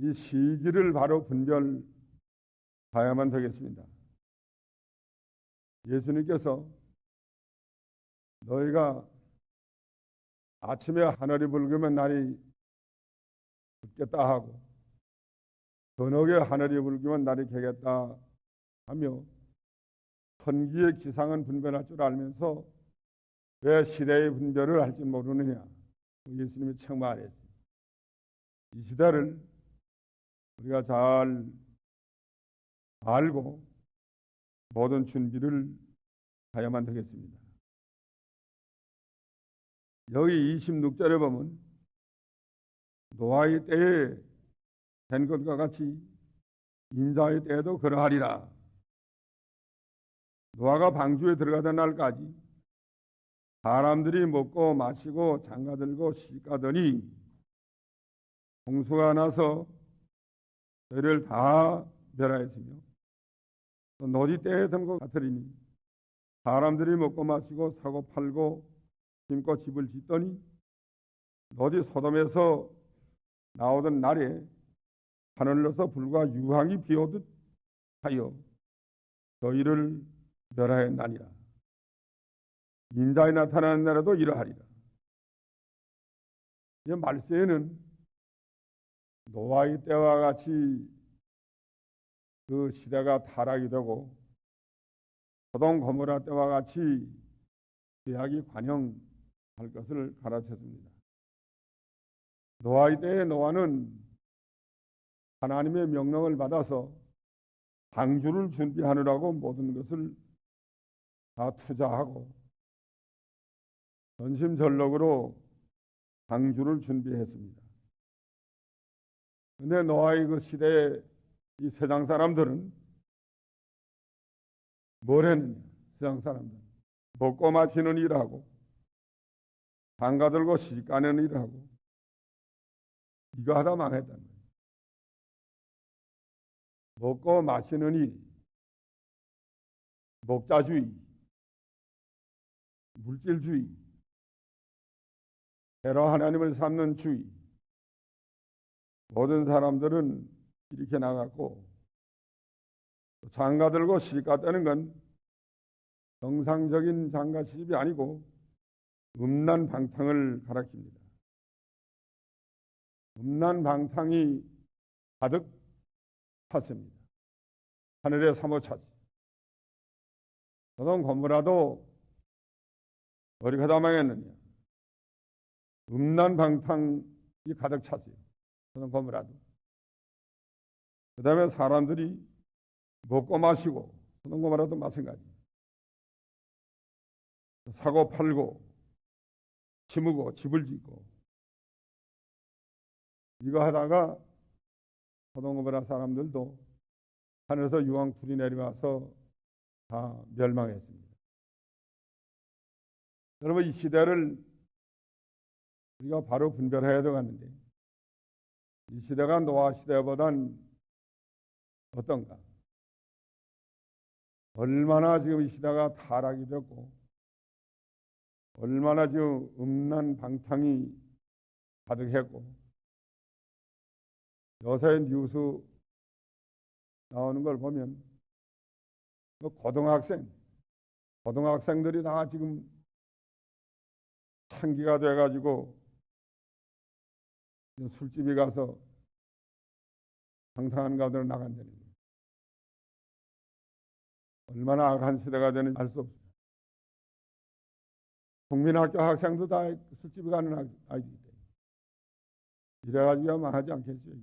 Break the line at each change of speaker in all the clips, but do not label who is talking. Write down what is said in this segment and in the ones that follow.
이 시기를 바로 분별해야만 되겠습니다. 예수님께서 너희가 아침에 하늘이 붉으면 날이 붓겠다 하고 저녁에 하늘이 붉으면 날이 개겠다 하며 천기의 기상은 분별할 줄 알면서 왜 시대의 분별을 할지 모르느냐, 예수님이 책망했습니다. 이 시대를 우리가 잘 알고 모든 준비를 해야만 되겠습니다. 여기 26절에 보면 노아의 때에 된 것과 같이 인자의 때에도 그러하리라. 노아가 방주에 들어가던 날까지 사람들이 먹고 마시고 장가들고 시집가더니 홍수가 나서 저희를 다 멸하였으며 또 노지 때에 든 것 같으리니 사람들이 먹고 마시고 사고 팔고 심고 집을 짓더니 노지 소돔에서 나오던 날에 하늘로서 불과 유황이 비오듯 하여 저희를 멸하였나니라. 인자에 나타나는 날에도 이러하리라. 이 말세에는 노아의 때와 같이 그 시대가 타락이 되고 소돔 고모라 때와 같이 죄악이 관영할 것을 가르쳤습니다. 노아의 때에 노아는 하나님의 명령을 받아서 방주를 준비하느라고 모든 것을 다 투자하고 전심전력으로 방주를 준비했습니다. 그런데 노아의 그 시대에 이 세상 사람들은 뭘 했느냐? 세상 사람들은 먹고 마시는 일하고 장가들고 시집가는 일하고 이거 하다 망했단 말이에요. 먹고 마시는 일, 목자주의, 물질주의, 새로 하나님을 삼는 주의, 모든 사람들은 이렇게 나갔고 장가들고 시집갔다는 건 정상적인 장가 시집이 아니고 음란방탕을 가리킵니다. 음란방탕이 가득 찼습니다. 하늘에 사모차지. 소돔 고모라도 어디가 다 망했느냐? 음란방탕이 가득 찼어요. 소돔 고모라도. 그 다음에 사람들이 먹고 마시고 소돔 고모라도 마찬가지. 사고 팔고 심고 집을 짓고 이거 하다가 소돔 고모라 사람들도 하늘에서 유황불이 내려와서 다 멸망했습니다. 여러분, 이 시대를 우리가 바로 분별해야 되겠는데 이 시대가 노아 시대보단 어떤가? 얼마나 지금 이 시대가 타락이 됐고 얼마나 지금 음란방탕이 가득했고 요새 뉴스 나오는 걸 보면 고등학생들이 다 지금 창기가 돼가지고 술집에 가서 방탕한 가운데로 나간다는 거예요. 얼마나 악한 시대가 되는지 알 수 없어요. 국민학교 학생도 다 술집에 가는 아이들이 돼요. 이래가지고 망하지 않겠어요.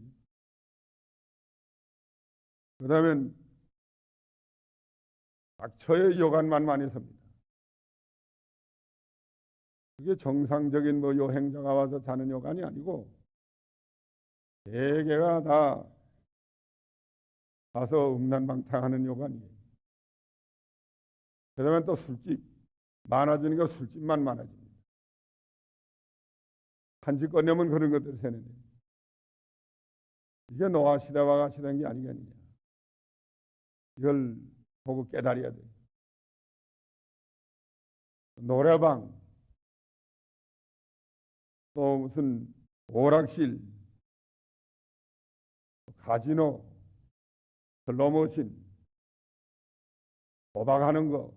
그러면 닥쳐의 여간만 많이 섭니다. 그게 정상적인 여행자가 와서 자는 여간이 아니고 대개가 다 가서 음란방탕하는 여간이에요. 그러면 또 술집 많아지니까 술집만 많아집니다. 한 집 꺼내면 그런 것들 세는데 이게 노아 시대와 같이 된 게 아니겠느냐. 이걸 보고 깨달아야 돼요. 노래방, 또 무슨 오락실, 카지노, 슬로모신, 도박하는 거,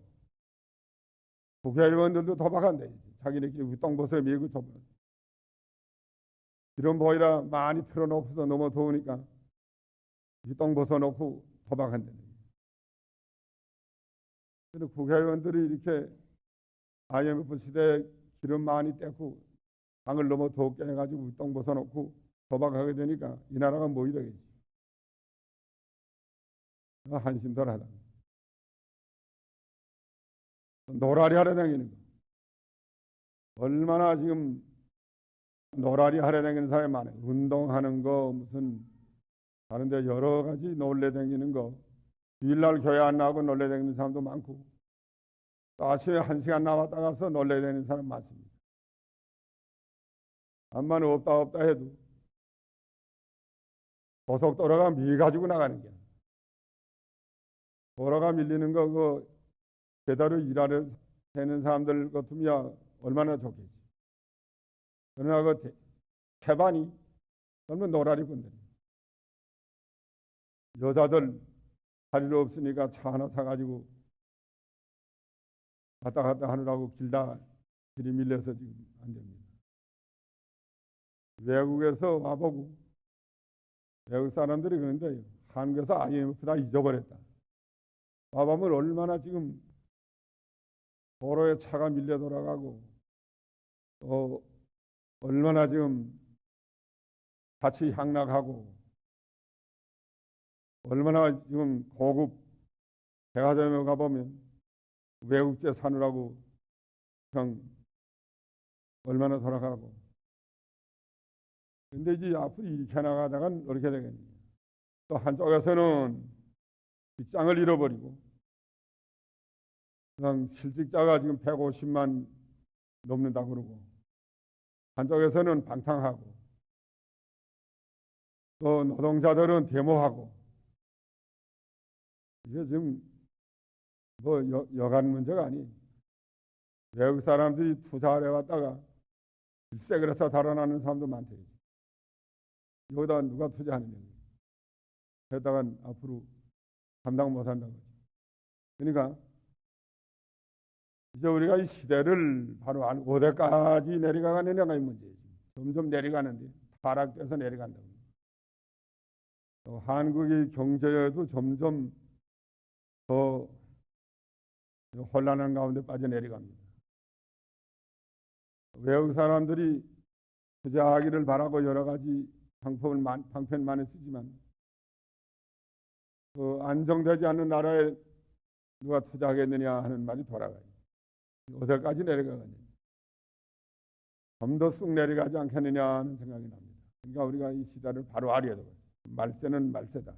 국회의원들도 도박한대. 자기네끼리 윗동보서 미국 도박. 이런 보이라 많이 틀어놓고서 너무 더우니까 윗동 벗어놓고 도박한대. 근데 국회의원들이 이렇게 IMF 시대에 기름 많이 떼고 땅을 너무 더럽게 해가지고 윗동 벗어놓고 도박하게 되니까 이 나라가 뭐이 되겠지. 한심덜하다. 노라리 하러 다니는 거. 얼마나 지금 노라리 하러 다니는 사람이 많아요. 운동하는 거, 무슨 다른 데 여러 가지 놀래 다니는 거. 주일날 교회 안 나가고 놀래 다니는 사람도 많고, 아침에 1시간 나왔다 가서 놀래 다니는 사람 많습니다. 암만 없다 해도 고속도로가 미가지고 나가는 게. 도로가 밀리는 거, 제대로 일하려 되는 사람들 같으면 얼마나 좋겠지. 그러나 그 태반이 젊은 노라리 군들. 여자들 할 일 없으니까 차 하나 사가지고 갔다 하느라고 길이 밀려서 지금 안 됩니다. 외국에서 와보고 외국 사람들이 그런데 한국에서 IMF 다 잊어버렸다. 와보면 얼마나 지금 도로에 차가 밀려 돌아가고 얼마나 지금 같이 향락하고 얼마나 지금 고급 백화점에 가보면 외국제 사느라고 그냥 얼마나 돌아가고. 근데 이제 앞으로 이렇게 나가다간 어떻게 되겠냐. 또 한쪽에서는 직장을 잃어버리고 그냥 실직자가 지금 150만 넘는다고 그러고, 한쪽에서는 방탕하고, 또 노동자들은 데모하고. 이게 지금 뭐 여간 문제가 아니에요. 외국 사람들이 투자를 해왔다가 일세 그래서 달아나는 사람도 많대요. 여기다 누가 투자하느냐. 그러다가 앞으로 감당 못한다고. 그러니까 이제 우리가 이 시대를 바로 알고 어디까지 내려가느냐가 이 문제지. 점점 내려가는데 타락돼서 내려간다고. 한국의 경제도 점점 더 혼란한 가운데 빠져내려갑니다. 외국 사람들이 투자하기를 바라고 여러 가지 방편 많이 쓰지만 안정되지 않는 나라에 누가 투자하겠느냐 하는 말이 돌아가요. 어디까지 내려가겠느냐. 좀 더 쑥 내려가지 않겠느냐 하는 생각이 납니다. 그러니까 우리가 이 시대를 바로 알아야 되거든요. 말세는 말세다.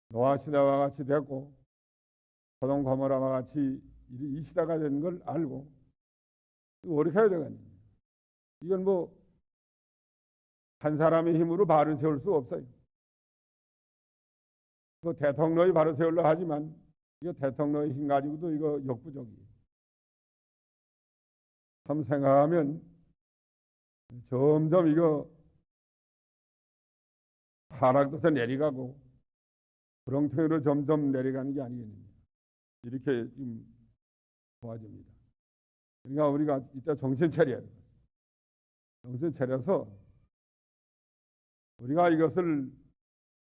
노아 시대와 같이 됐고 소돔 고모라와 같이 이 시대가 된 걸 알고 어떻게 해야 되겠느냐. 이건 뭐 한 사람의 힘으로 발을 세울 수 없어요. 그 대통령이 발을 세우려 하지만 이거 대통령의 힘 가지고도 이거 역부족이에요. 참 생각하면 점점 이거 하락돼서 내려가고 구렁텅이로 점점 내려가는 게 아니겠느냐. 이렇게 지금 도와집니다. 그러니까 우리가 이때 정신 차려야 돼요. 정신 차려서 우리가 이것을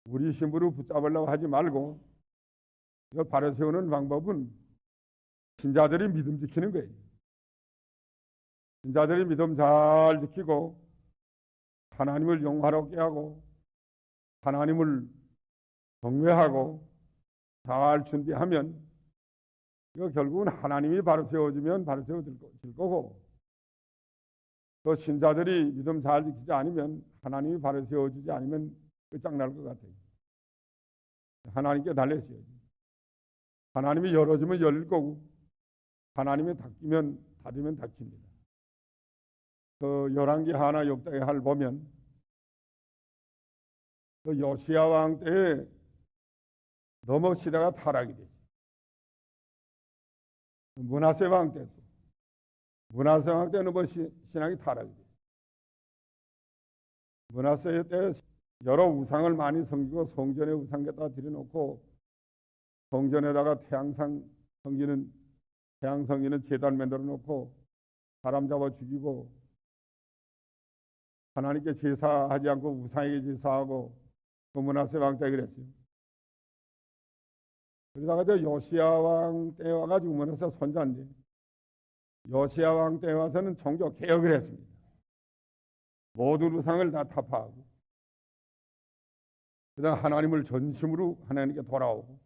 우리 힘으로 붙잡으려고 하지 말고 이걸 바로 세우는 방법은 신자들이 믿음 지키는 거예요. 신자들이 믿음 잘 지키고 하나님을 영화롭게 하고 하나님을 경외하고 잘 준비하면 이거 결국은 하나님이 바로 세워지면 바로 세워질 거고, 또 신자들이 믿음 잘 지키지 않으면 하나님이 바로 세워지지 않으면 끝장날 것 같아요. 하나님께 달래셔야지. 하나님이 열어주면 열릴 거고 하나님이 닫히면 닫힙니다. 그 열왕기 하나 역대기 할 보면 그 요시야 왕 때에 너무 시대가 타락이 되죠. 므낫세 왕 때도 므낫세 왕 때는 뭐 신앙이 타락이 돼요. 므낫세 때 여러 우상을 많이 섬기고 성전에 우상 갖다 들여놓고 성전에다가 태양상 섬기는 태양 섬기는 제단 만들어 놓고 사람 잡아 죽이고 하나님께 제사하지 않고 우상에게 제사하고 그 므낫세 왕 때 그랬어요. 그러다가 저 요시야 왕 때 와가지고 므낫세 손자인데 요시야 왕 때 와서는 종교 개혁을 했습니다. 모든 우상을 다 타파하고 그다음 하나님을 전심으로 하나님께 돌아오고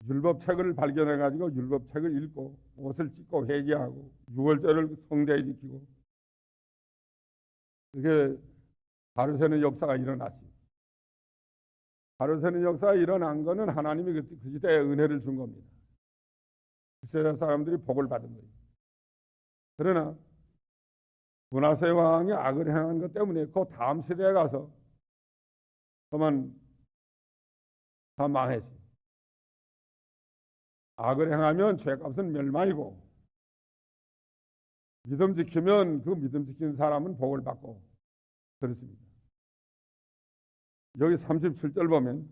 율법책을 발견해가지고 율법책을 읽고 옷을 찢고 회개하고 유월절을 성대에 지키고 그게 바로 세는 역사가 일어났습니다. 바로 세는 역사가 일어난 거는 하나님이 그 시대에 은혜를 준 겁니다. 그 시대 사람들이 복을 받은 거예요. 그러나 므낫세 왕이 악을 행한 것 때문에 그 다음 세대에 가서 그만 다 망했어요. 악을 행하면 죄값은 멸망이고 믿음 지키면 그 믿음 지키는 사람은 복을 받고 그렇습니다. 여기 37절 보면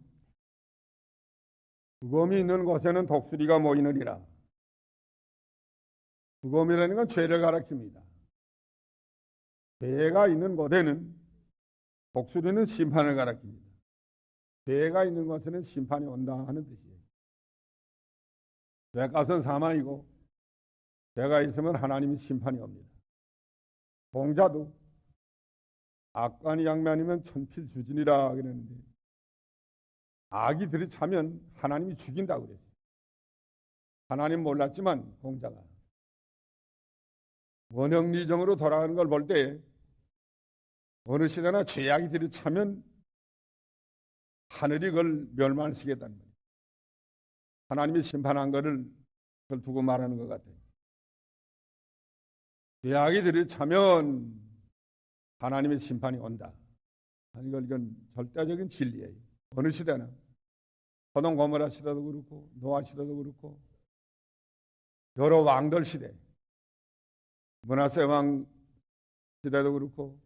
두검이 있는 곳에는 독수리가 모이느니라. 두검이라는 건 죄를 가리킵니다. 죄가 있는 곳에는 독수리는 심판을 가리킵니다. 죄가 있는 곳에는 심판이 온다 하는 뜻이에요. 죄값은 사망이고 죄가 있으면 하나님이 심판이 옵니다. 공자도 악관이 양면이면 천필주진이라 그랬는데 악이 들이차면 하나님이 죽인다고 그랬어요. 하나님 몰랐지만 공자가 원형리정으로 돌아가는 걸 볼 때 어느 시대나 죄악이 들이차면 하늘이 그걸 멸망시키겠다는 거예요. 하나님이 심판한 그걸 두고 말하는 것 같아요. 죄악이 들이차면 하나님의 심판이 온다. 이건 절대적인 진리예요. 어느 시대나 소돔 고모라 시대도 그렇고 노아 시대도 그렇고 여러 왕들 시대 므낫세 왕 시대도 그렇고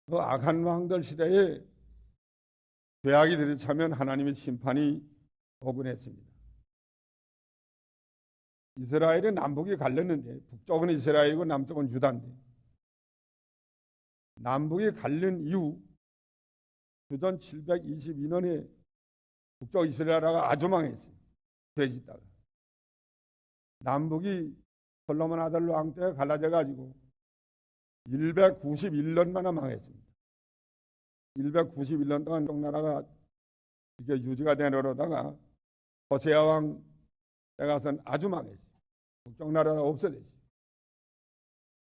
그 악한 왕들 시대에 죄악이 들이차면 하나님의 심판이 오곤 했습니다. 이스라엘의 남북이 갈렸는데 북쪽은 이스라엘이고 남쪽은 유다인데 남북이 갈린 이후 주전 722년에 북쪽 이스라엘가 아주 망했어요. 돼지다가 남북이 솔로몬 아들 왕 때 갈라져 가지고 191년 만에 망했습니다. 191년 동안 쪽 나라가 이렇게 유지가 되려다가 호세아 왕 때 가서는 아주 망했어요. 북쪽 나라가 없어졌어요.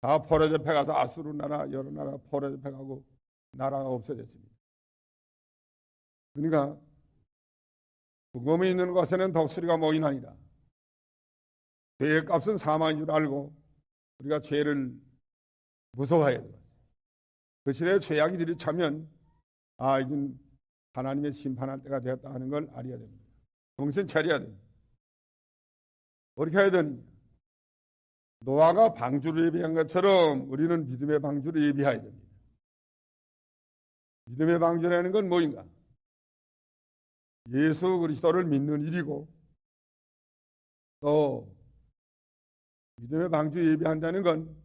다 포로 잡혀가서 아수르 나라 여러 나라 포로 잡혀가고 나라가 없어졌습니다. 그러니까 두검이 있는 곳에는 독수리가 모이나니라. 죄의 값은 사망인 줄 알고 우리가 죄를 무서워해야 돼요. 그 시대에 죄악이 들이차면 이제 하나님의 심판할 때가 되었다 하는 걸 알아야 됩니다. 정신 차려야 됩니다. 어떻게 해야 되느냐? 노아가 방주를 예비한 것처럼 우리는 믿음의 방주를 예비해야 됩니다. 믿음의 방주라는 건 뭐인가? 예수 그리스도를 믿는 일이고 또 믿음의 방주 예비한다는 건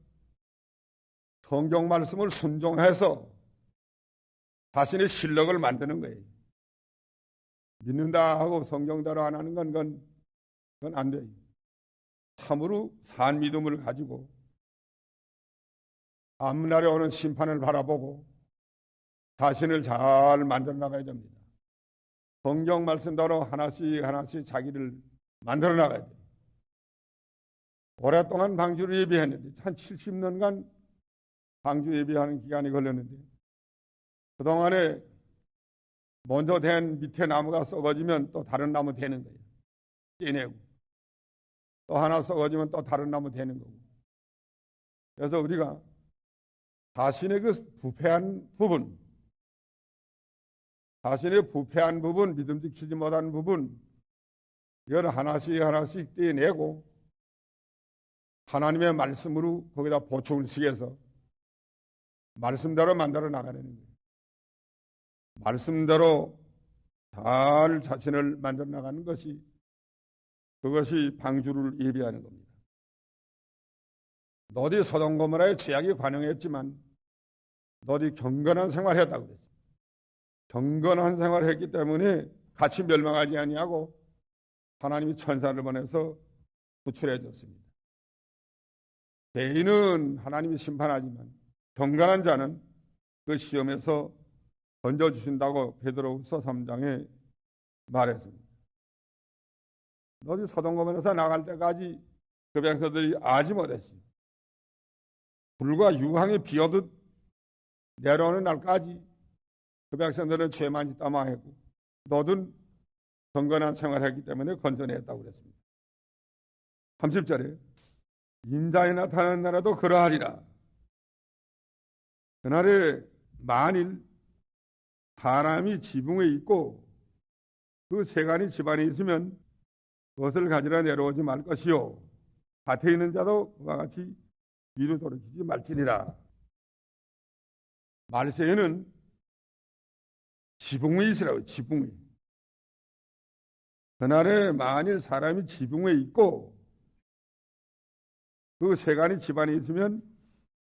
성경 말씀을 순종해서 자신의 실력을 만드는 거예요. 믿는다 하고 성경대로 안 하는 건 그건 안 돼요. 참으로 산 믿음을 가지고 앞날에 오는 심판을 바라보고 자신을 잘 만들어 나가야 됩니다. 성경 말씀대로 하나씩 자기를 만들어 나가야 돼요. 오랫동안 방주를 예비했는데 한 70년간 방주 예비하는 기간이 걸렸는데 그동안에 먼저 된 밑에 나무가 썩어지면 또 다른 나무 되는 거예요. 떼내고 또 하나 썩어지면 또 다른 나무 되는 거고. 그래서 우리가 자신의 그 부패한 부분, 자신의 부패한 부분, 믿음 지키지 못한 부분, 이걸 하나씩 떼내고 하나님의 말씀으로 거기다 보충을 시켜서 말씀대로 만들어 나가는 거예요. 말씀대로 잘 자신을 만들어 나가는 것이, 그것이 방주를 예비하는 겁니다. 너희 소돔 고모라의 죄악이 관영했지만 너희 경건한 생활을 했다고 그랬어요. 경건한 생활을 했기 때문에 같이 멸망하지 아니하고 하나님이 천사를 보내서 구출해 줬습니다. 죄인은 하나님이 심판하지만 경건한 자는 그 시험에서 건져주신다고 베드로후서 3장에 말했습니다. 너희 소돔 고모라에서 나갈 때까지 그 백성들이 알지 못했어요. 불과 유황이 비어듯 내려오는 날까지 그 백성들은 죄만 짓다 망했고 너든 경건한 생활을 했기 때문에 건져냈다고 그랬습니다. 30절에 인자에 나타나는 날에도 그러하리라. 그날에 만일 사람이 지붕에 있고 그 세간이 집안에 있으면 그것을 가지러 내려오지 말 것이요 밭에 있는 자도 그와 같이 위로 돌이키지 말지니라. 말세에는 지붕 위에 있으라고. 지붕 위. 그날에 만일 사람이 지붕 위에 있고 그 세간이 집안에 있으면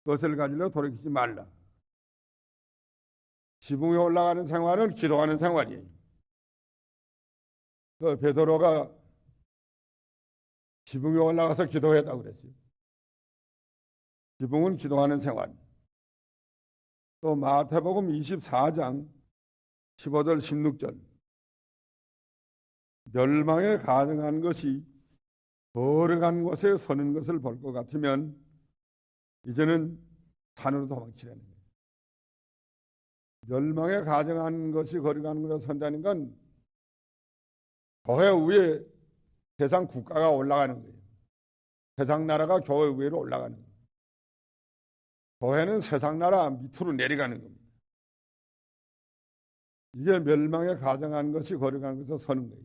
그것을 가지러 돌이키지 말라. 지붕 위에 올라가는 생활은 기도하는 생활이에요. 그 베드로가 지붕 위에 올라가서 기도했다고 그랬어요. 지붕은 기도하는 생활. 또 마태복음 24장 15절 16절 멸망에 가증한 것이 거룩한 곳에 서는 것을 볼 것 같으면 이제는 산으로 도망치라는 거예요. 멸망에 가증한 것이 거룩한 곳에 선다는 건 교회 위에 세상 국가가 올라가는 거예요. 세상 나라가 교회 위로 올라가는 거예요. 교회는 세상 나라 밑으로 내려가는 겁니다. 이게 멸망에 가증한 것이 거룩한 곳에 서는 거예요.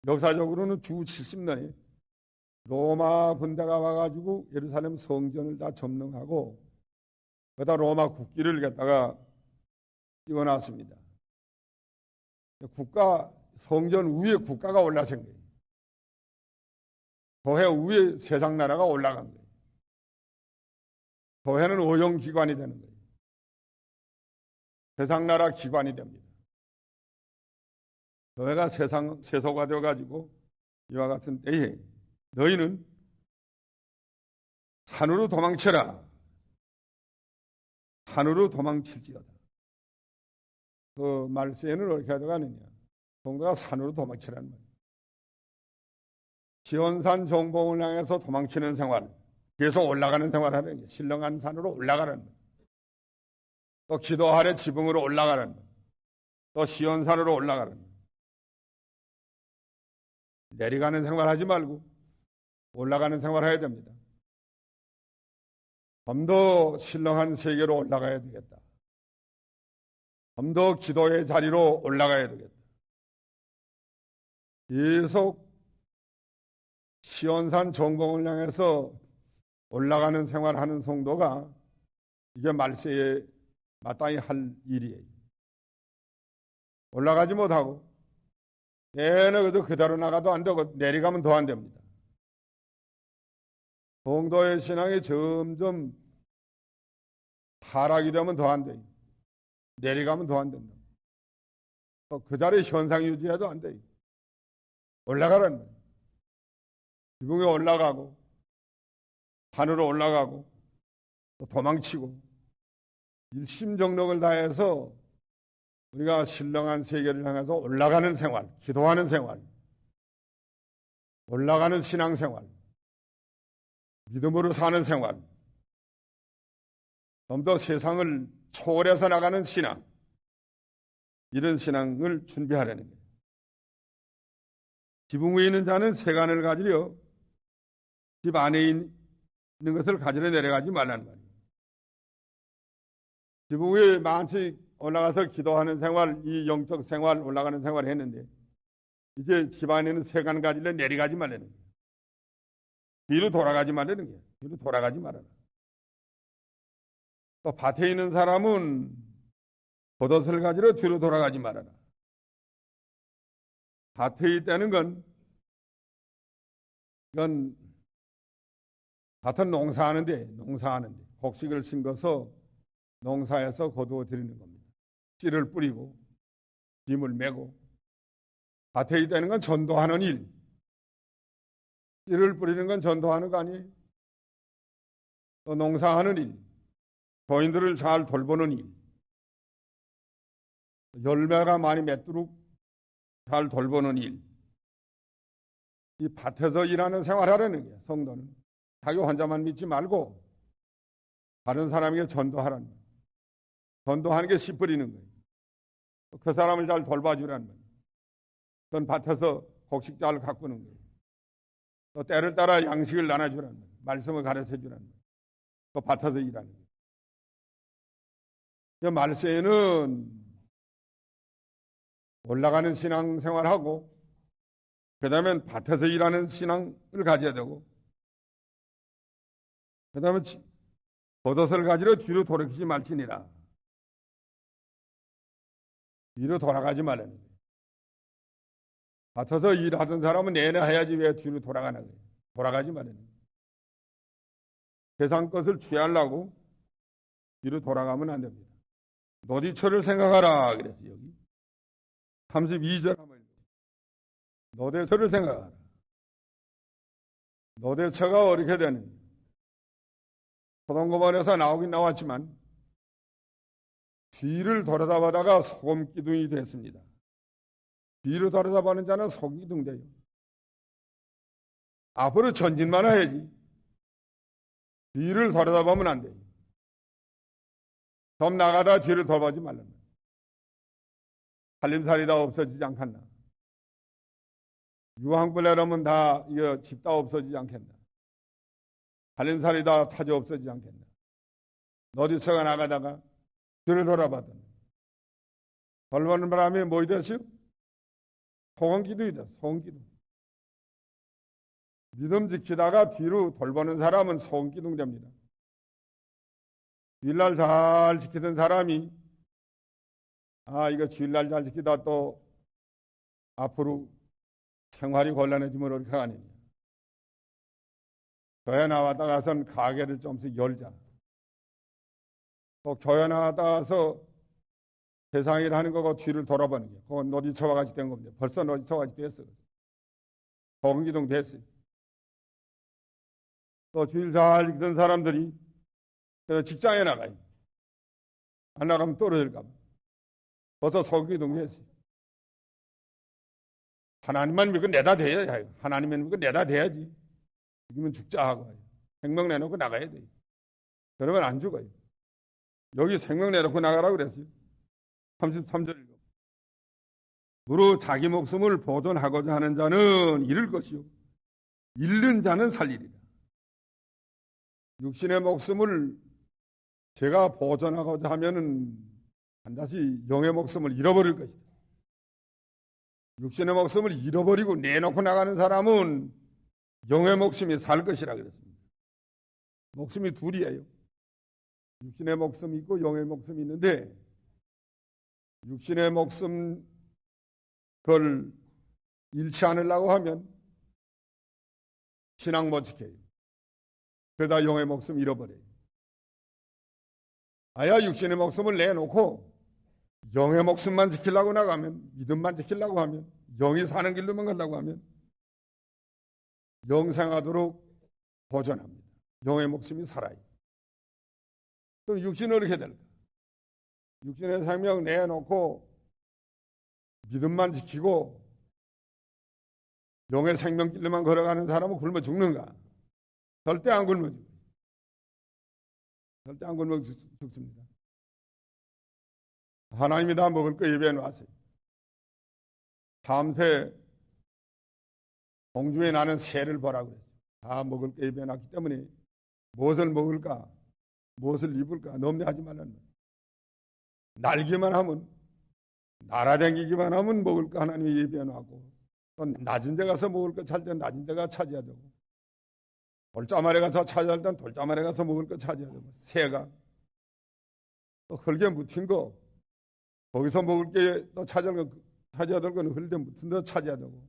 역사적으로는 주 70년에 로마 군대가 와가지고 예루살렘 성전을 다 점령하고 그다 로마 국기를 갖다가 띄워놨습니다. 국가 성전 위에 국가가 올라선 거예요. 교회 위에 세상 나라가 올라간 거예요. 교회는 오용기관이 되는 거예요. 세상 나라 기관이 됩니다. 교회가 세상 세소가 되어가지고 이와 같은 때에 너희는 산으로 도망쳐라. 산으로 도망칠지어다. 그 말세에는 어떻게 하더가느냐. 성도가 산으로 도망치라는 말이에요. 시온산 정봉을 향해서 도망치는 생활, 계속 올라가는 생활하는 게 신령한 산으로 올라가는 거예요. 또 기도하래 지붕으로 올라가는 거예요. 또 시온산으로 올라가는 거예요. 내려가는 생활하지 말고 올라가는 생활해야 됩니다. 좀 더 신령한 세계로 올라가야 되겠다. 좀 더 기도의 자리로 올라가야 되겠다. 계속 시온산 정봉을 향해서 올라가는 생활하는 성도가 이게 말세에 마땅히 할 일이에요. 올라가지 못하고 내내 그대로 나가도 안 되고 내려가면 더 안 됩니다. 성도의 신앙이 점점 타락이 되면 더 안 돼요. 내려가면 더 안 된다. 또 그 자리에 현상 유지해도 안 돼요. 올라가라는 거예요. 지붕에 올라가고 산으로 올라가고 또 도망치고 일심정력을 다해서 우리가 신령한 세계를 향해서 올라가는 생활, 기도하는 생활, 올라가는 신앙생활, 믿음으로 사는 생활, 좀 더 세상을 초월해서 나가는 신앙, 이런 신앙을 준비하려는 거예요. 지붕 위에 있는 자는 세간을 가지려 집 안에 있는 것을 가지러 내려가지 말라는 말이에요. 지붕 위에 많이 올라가서 기도하는 생활, 이 영적 생활, 올라가는 생활을 했는데 이제 집 안에 있는 세간 가지려 내려가지 말라는 거예요. 뒤로 돌아가지 말라는 거예요. 뒤로 돌아가지 말아라. 또 밭에 있는 사람은 겉옷을 가지러 뒤로 돌아가지 말아라. 밭에 있다는 건 이건 밭은 농사하는데 곡식을 심어서 농사에서 거두어 드리는 겁니다. 씨를 뿌리고 김을 메고 밭에 있다는 건 전도하는 일. 씨를 뿌리는 건 전도하는 거 아니에요? 또 농사하는 일, 교인들을 잘 돌보는 일, 열매가 많이 맺도록 잘 돌보는 일. 이 밭에서 일하는 생활하라는 게 성도는 자기 혼자만 믿지 말고 다른 사람에게 전도하라는 거예요. 전도하는 게 씨 뿌리는 거예요. 그 사람을 잘 돌봐주라는 거예요. 그건 밭에서 곡식 잘 가꾸는 거예요. 또 때를 따라 양식을 나눠주라는 거예요. 말씀을 가르쳐주라는 거예요. 또 밭에서 일하는 거예요. 그 말세에는 올라가는 신앙생활하고 그 다음에 밭에서 일하는 신앙을 가져야 되고 그 다음에 겉옷을 가지러 뒤로 돌이키지 말지니라. 뒤로 돌아가지 말라는 거예요. 밭에서 일하던 사람은 내내 해야지 왜 뒤로 돌아가나 거예요. 돌아가지 말라는 거예요. 세상 것을 취하려고 뒤로 돌아가면 안 됩니다. 노디처를 생각하라 그랬어요. 여기 32절 하면 노대처를 생각하라. 노대처가 어떻게 되느냐. 소돔고모라에서 나오긴 나왔지만 뒤를 돌아다보다가 소금기둥이 됐습니다. 뒤로 돌아다보는 자는 소금기둥 돼요. 앞으로 전진만 해야지 뒤를 돌아다보면 안 돼요. 좀 나가다 뒤를 돌아보지 말란 말이에요. 살림살이 다 없어지지 않겠나. 유황불내라면 다 이거 집 다 없어지지 않겠나. 살림살이 다 타져 없어지지 않겠나. 노디처가 나가다가 뒤를 돌아봤더니 돌보는 바람에 뭐 되었어요? 소금기둥이다. 소금기둥. 믿음 지키다가 뒤로 돌보는 사람은 소금기둥 됩니다. 주일날 잘 지키던 사람이 이거 주일날 잘 지키다 또 앞으로 생활이 곤란해지면 어떻게 하느냐. 교회 나왔다가선 가게를 좀씩 열자. 또 교회 나왔다가서 세상 일 하는 거고 뒤를 돌아보는 게 그건 노지처와 같이 된 겁니다. 벌써 노지처와 같이 됐어요. 소금기둥 됐어요. 또 주일 잘 지키던 사람들이 직장에 나가요. 안 나가면 떨어질까 봐. 벌써 소금기둥 됐어요. 하나님만 믿고 내다 대야 하나님만 믿고 내다 대야지. 죽으면 죽자 하고 생명 내놓고 나가야 돼요. 그러면 안 죽어요. 여기 생명 내놓고 나가라고 그랬어요. 33절 무릇 자기 목숨을 보존하고자 하는 자는 잃을 것이요 잃는 자는 살리리라. 육신의 목숨을 제가 보존하고자 하면은 반드시 영의 목숨을 잃어버릴 것이다. 육신의 목숨을 잃어버리고 내놓고 나가는 사람은 영의 목숨이 살 것이라 그랬습니다. 목숨이 둘이에요. 육신의 목숨이 있고 영의 목숨이 있는데 육신의 목숨 그걸 잃지 않으려고 하면 신앙 못 지켜요. 그러다 영의 목숨 잃어버려요. 아야 육신의 목숨을 내놓고 영의 목숨만 지키려고 나가면 믿음만 지키려고 하면 영이 사는 길로만 가려고 하면 영생하도록 보존합니다. 영의 목숨이 살아요. 그럼 육신은 어떻게 될까? 육신의 생명 내놓고 믿음만 지키고 영의 생명길로만 걸어가는 사람은 굶어 죽는가? 절대 안 굶어 죽어요. 절대 안 굶어 죽습니다. 하나님이 다 먹을 거 예배해 놨어요. 참새 공중에 나는 새를 보라고 그랬어요. 다 먹을 거 예배해 놨기 때문에 무엇을 먹을까? 무엇을 입을까? 넘내하지 말라는 거예요. 날기만 하면 날아다니기만 하면 먹을 거 하나님이 예배해 놨고 또 낮은 데 가서 먹을 거 찾을 때 낮은 데가 찾아야 되고 돌자말에 가서 찾아야 할 땐 돌자말에 가서 먹을 거 찾아야 되고 새가 또 흙에 묻힌 거 거기서 먹을 게 또 찾아야 될 건 흘대무튼 더 찾아야 되고,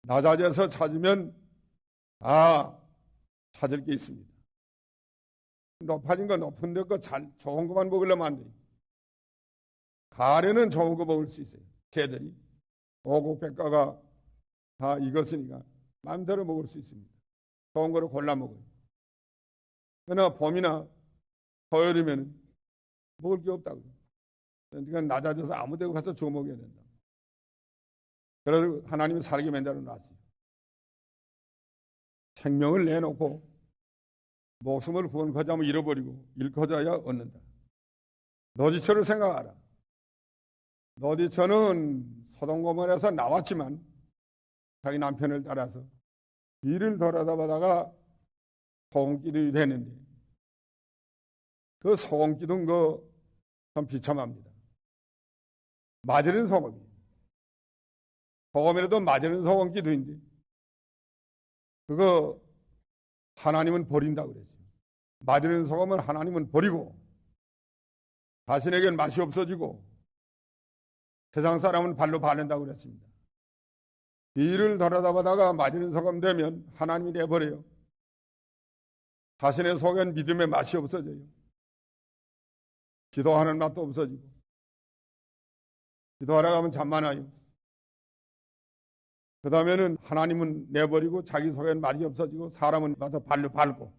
낮아져서 찾으면 찾을 게 있습니다. 높아진 거 높은 데 거 좋은 것만 먹으려면 안 돼요. 가래는 좋은 거 먹을 수 있어요. 개들이 오곡백과가 다 익었으니까 마음대로 먹을 수 있습니다. 좋은 거를 골라 먹어요. 그러나 봄이나 겨울이면 먹을 게 없다고요. 그러니까 낮아져서 아무 데 가서 주워 먹어야 된다. 그래서 하나님이 살게 만들어 놨어요. 생명을 내놓고 목숨을 구원하자 하면 잃어버리고 잃고자야 얻는다. 노지처를 생각하라. 노지처는 소돔고모라에서 나왔지만 자기 남편을 따라서 뒤를 돌아다보다가 소금기둥이 되는데, 그 소금기둥 참 비참합니다. 맞으는 소금이에요. 소금이라도 맞으는 소금기둥인데 그거 하나님은 버린다고 그랬어요. 맞으는 소금은 하나님은 버리고 자신에겐 맛이 없어지고 세상 사람은 발로 바른다고 그랬습니다. 뒤를 돌아다보다가 맞으는 소금 되면 하나님이 내버려요. 자신의 속엔 믿음의 맛이 없어져요. 기도하는 맛도 없어지고, 기도하러 가면 잠만 와요. 그 다음에는 하나님은 내버리고 자기 속엔 말이 없어지고 사람은 와서 발로 밟고,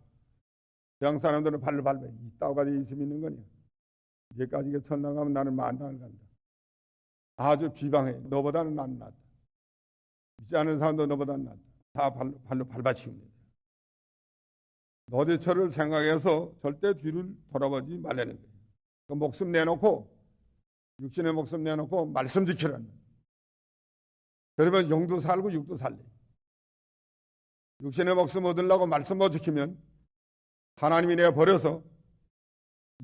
세상 사람들은 발로 밟아요. 이 따위가 있으면 있는 거냐. 이제까지 천당 가면 나는 만당을 간다. 아주 비방해. 너보다는 난 낫다. 믿지 않은 사람도 너보다는 낫다. 다 발로 밟아치웁니다. 노대처를 생각해서 절대 뒤를 돌아보지 말라는 거예요. 그 목숨 내놓고, 육신의 목숨 내놓고 말씀 지키라는 거예요. 그러면 영도 살고 육도 살래. 육신의 목숨 얻으려고 말씀 못 지키면 하나님이 내버려서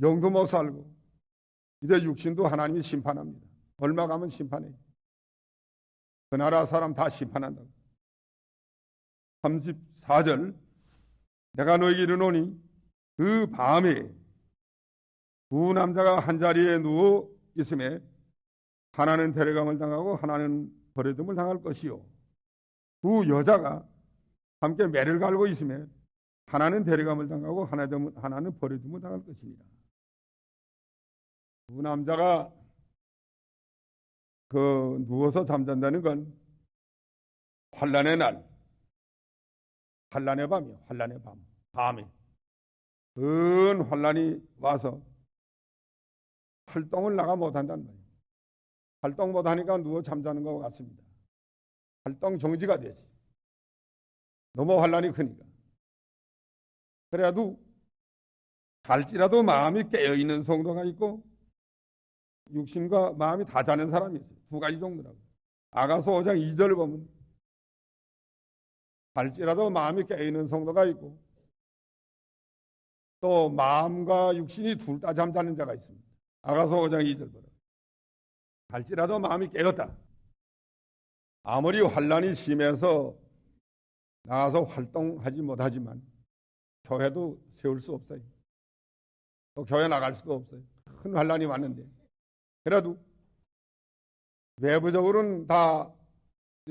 영도 못 살고, 이제 육신도 하나님이 심판합니다. 얼마 가면 심판해. 그 나라 사람 다 심판한다고. 34절, 내가 너에게 이르노니 그 밤에 두 남자가 한 자리에 누워 있음에 하나는 데려감을 당하고 하나는 버려둠을 당할 것이요, 두 여자가 함께 매를 갈고 있음에 하나는 데려감을 당하고 하나는 버려둠을 당할 것이니라. 두 남자가 누워서 잠잔다는 건 환난의 날, 환난의 밤이에요. 환난의 밤. 밤에 큰 환난이 와서 활동을 나가 못한단 말이에요. 활동 못하니까 누워 잠자는 것 같습니다. 활동 정지가 되지. 너무 환난이 크니까. 그래도 잘지라도 마음이 깨어있는 성도가 있고 육신과 마음이 다 자는 사람이 있어요. 두 가지 정도라고. 아가서 5장 2절 보면 잘지라도 마음이 깨어있는 성도가 있고 또 마음과 육신이 둘 다 잠자는 자가 있습니다. 아가서 5장 2절 보라. 잘지라도 마음이 깨었다. 아무리 환난이 심해서 나가서 활동하지 못하지만 교회도 세울 수 없어요. 또 교회 나갈 수도 없어요. 큰 환난이 왔는데 그래도 외부적으로는 다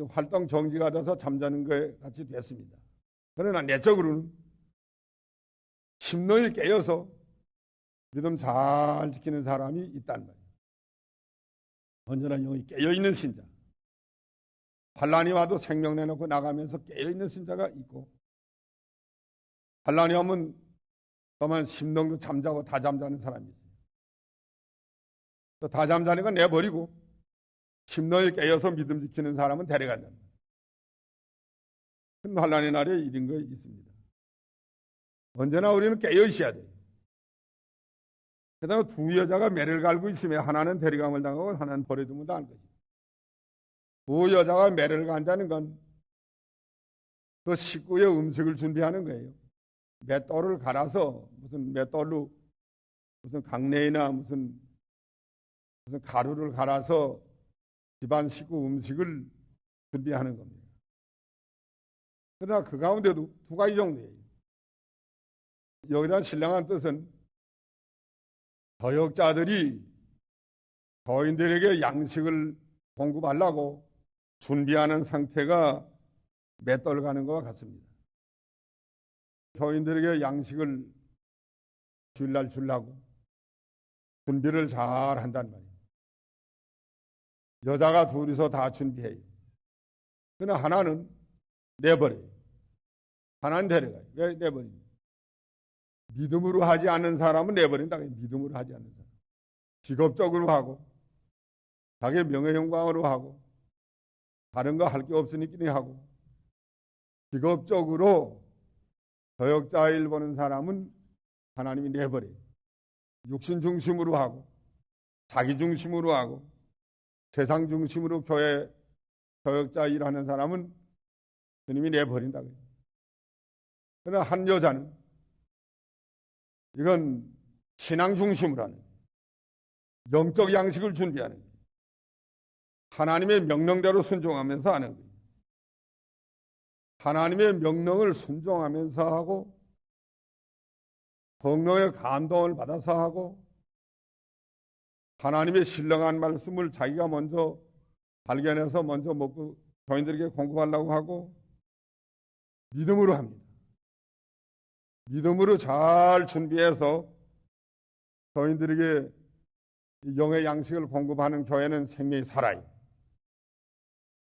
활동 정지가 돼서 잠자는 것 같이 됐습니다. 그러나 내적으로는 심령이 깨어서 믿음 잘 지키는 사람이 있단 말이에요. 언제나 영이 깨어있는 신자. 환난이 와도 생명 내놓고 나가면서 깨어있는 신자가 있고, 환난이 오면 또한 심령도 잠자고 다 잠자는 사람이 있어요. 또 다 잠자는 건 내버리고 심령이 깨어서 믿음 지키는 사람은 데려간다. 큰 환난의 날에 이런 거 있습니다. 언제나 우리는 깨어 있어야 돼요. 그 다음에 두 여자가 매를 갈고 있으면 하나는 데려감을 당하고 하나는 버려두면 당할 거지. 두 여자가 매를 간다는 건 그 식구의 음식을 준비하는 거예요. 맷돌을 갈아서 무슨 맷돌로 무슨 강내나 무슨 가루를 갈아서 집안 식구 음식을 준비하는 겁니다. 그러나 그 가운데도 두 가지 정도예요. 여기다 신령한 뜻은 저역자들이 교인들에게 양식을 공급하려고 준비하는 상태가 맷돌 가는 것과 같습니다. 교인들에게 양식을 주려고 준비를 잘 한단 말이에요. 여자가 둘이서 다 준비해요. 그러나 하나는 내버려요. 하나는 데려가요. 왜 내버립니까? 믿음으로 하지 않는 사람은 내버린다. 믿음으로 하지 않는 사람. 직업적으로 하고 자기 명예영광으로 하고 다른 거 할 게 없으니까 하고 직업적으로 저역자 일 보는 사람은 하나님이 내버려요. 육신 중심으로 하고 자기 중심으로 하고 세상 중심으로 교회 저역자 일하는 사람은 주님이 내버린다고요. 그러나 한 여자는 이건 신앙 중심으로 하는 거예요. 영적 양식을 준비하는 거예요. 하나님의 명령대로 순종하면서 하는 거예요. 하나님의 명령을 순종하면서 하고 성령의 감동을 받아서 하고 하나님의 신령한 말씀을 자기가 먼저 발견해서 먼저 먹고 교인들에게 공급하려고 하고 믿음으로 합니다. 믿음으로 잘 준비해서 교인들에게 영의 양식을 공급하는 교회는 생명이 살아요.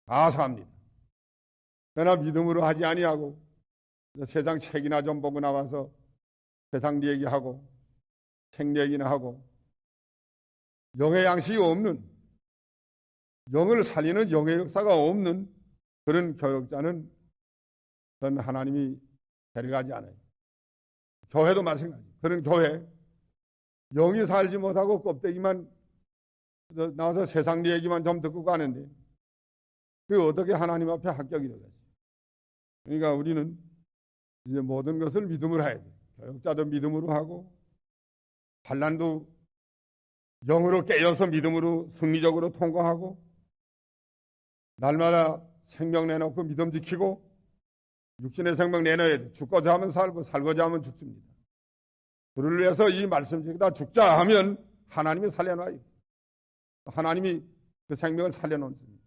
다 삽니다. 그러나 믿음으로 하지 아니하고 세상 책이나 좀 보고 나와서 세상 얘기하고 책 얘기나 하고 영의 양식이 없는, 영을 살리는 영의 역사가 없는 그런 교역자는 전 하나님이 데려가지 않아요. 교회도 마찬가지예요. 그런 교회 영이 살지 못하고 껍데기만 나와서 세상 얘기만 좀 듣고 가는데 그게 어떻게 하나님 앞에 합격이 되겠어요? 그러니까 우리는 이제 모든 것을 믿음으로 해야 돼요. 교역자도 믿음으로 하고 환난도 영으로 깨어서 믿음으로 승리적으로 통과하고 날마다 생명 내놓고 믿음 지키고 육신의 생명 내놔야 돼. 죽고자 하면 살고 살고자 하면 죽습니다. 그를 위해서 이 말씀 중에다 죽자 하면 하나님이 살려놔요. 하나님이 그 생명을 살려놓습니다.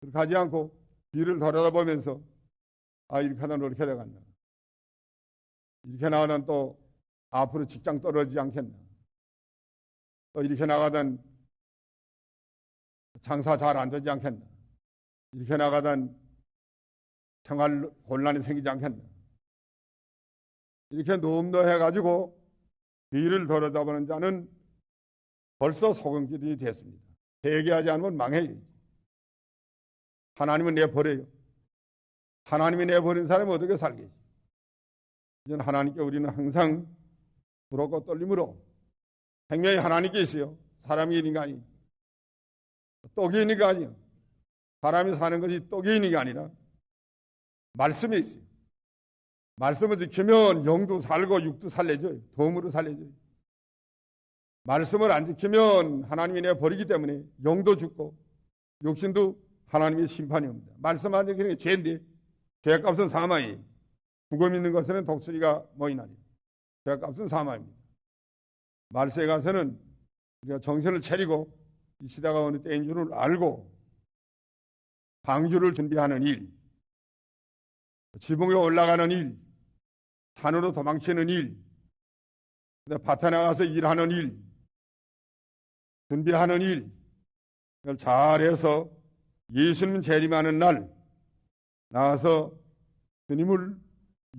그렇게 하지 않고 뒤를 돌아다보면서 이렇게 하다 이렇게 돼간다. 이렇게 나가던 또 앞으로 직장 떨어지지 않겠나. 또 이렇게 나가던 장사 잘 안 되지 않겠나. 이렇게 나가던 생활 곤란이 생기지 않겠나. 이렇게 노음노해가지고 뒤를 돌아다보는 자는 벌써 소금길이 됐습니다. 회개하지 않으면 망해요. 하나님은 내버려요. 하나님이 내버린 사람이 어떻게 살겠지? 이제 하나님께 우리는 항상 부럽고 떨림으로 생명이 하나님께 있어요. 사람이 있는 게 아니에요. 떡이 있는 게 아니에요. 사람이 사는 것이 떡이 있는 게 아니라 말씀이 있어요. 말씀을 지키면 영도 살고 육도 살려줘요. 도움으로 살려줘요. 말씀을 안 지키면 하나님이 내버리기 때문에 영도 죽고 육신도 하나님의 심판이 옵니다. 말씀 안 지키는 게 죄인데 죄값은 사망이에요. 죽음 있는 것에는 독수리가 모이나니 죄값은 사망입니다. 말세에 가서는 우리가 정신을 차리고 이 시대가 어느 때인 줄을 알고 방주를 준비하는 일, 지붕에 올라가는 일, 산으로 도망치는 일, 밭에 나가서 일하는 일, 준비하는 일, 이걸 잘해서 예수님 재림하는 날 나와서 주님을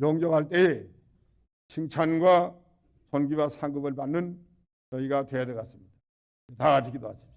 영접할 때에 칭찬과 존귀와 상급을 받는 저희가 되어야 되겠습니다. 다 같이 기도하십시오.